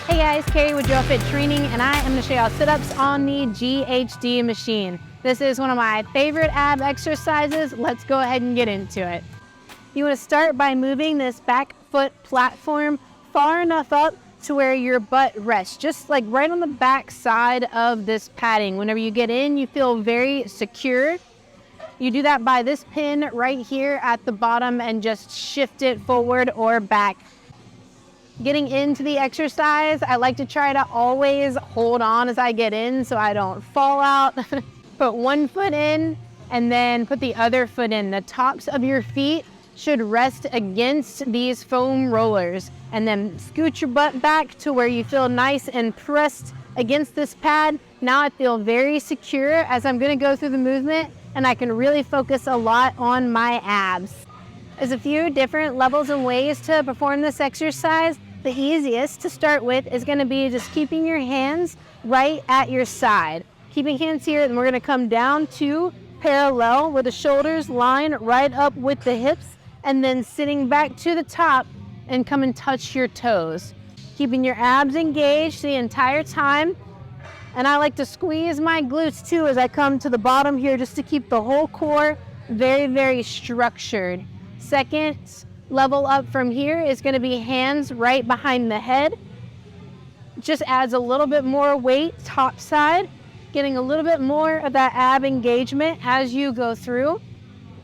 Hey guys, Carey with DrillFit Training, and I am going to show y'all sit-ups on the GHD machine. This is one of my favorite ab exercises. Let's go ahead and get into it. You want to start by moving this back foot platform far enough up to where your butt rests, just like right on the back side of this padding. Whenever you get in, you feel very secure. You do that by this pin right here at the bottom and just shift it forward or back. Getting into the exercise, I like to try to always hold on as I get in so I don't fall out. Put one foot in and then put the other foot in. The tops of your feet should rest against these foam rollers, and then scoot your butt back to where you feel nice and pressed against this pad. Now I feel very secure as I'm going to go through the movement, and I can really focus a lot on my abs. There's a few different levels and ways to perform this exercise. The easiest to start with is going to be just keeping your hands right at your side. Keeping hands here, and we're going to come down to parallel where the shoulders line right up with the hips, and then sitting back to the top and come and touch your toes. Keeping your abs engaged the entire time. And I like to squeeze my glutes too as I come to the bottom here, just to keep the whole core very, very structured. Second level up from here is going to be hands right behind the head. Just adds a little bit more weight top side, getting a little bit more of that ab engagement as you go through.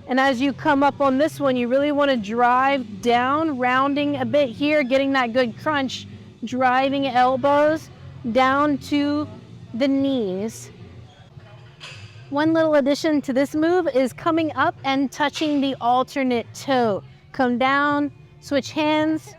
And as you come up on this one, you really want to drive down, rounding a bit here, getting that good crunch, driving elbows down to the knees. One little addition to this move is coming up and touching the alternate toe. Come down, switch hands,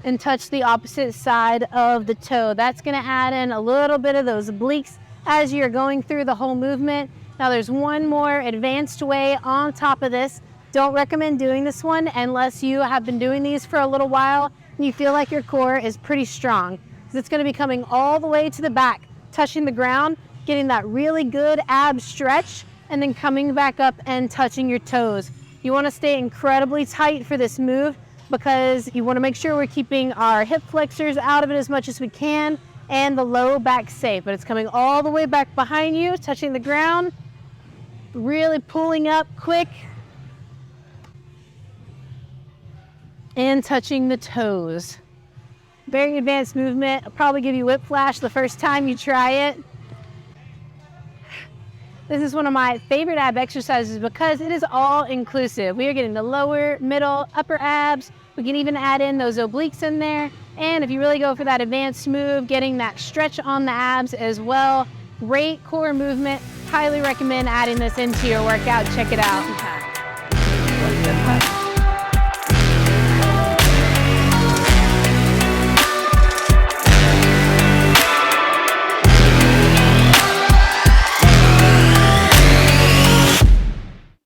and touch the opposite side of the toe. That's going to add in a little bit of those obliques as you're going through the whole movement. Now there's one more advanced way on top of this. Don't recommend doing this one unless you have been doing these for a little while and you feel like your core is pretty strong. Because it's going to be coming all the way to the back, touching the ground, getting that really good ab stretch, and then coming back up and touching your toes. You want to stay incredibly tight for this move because you want to make sure we're keeping our hip flexors out of it as much as we can and the low back safe. But it's coming all the way back behind you, touching the ground, really pulling up quick, and touching the toes. Very advanced movement. I'll probably give you whiplash the first time you try it. This is one of my favorite ab exercises because it is all inclusive. We are getting the lower, middle, upper abs. We can even add in those obliques in there. And if you really go for that advanced move, getting that stretch on the abs as well. Great core movement. Highly recommend adding this into your workout. Check it out.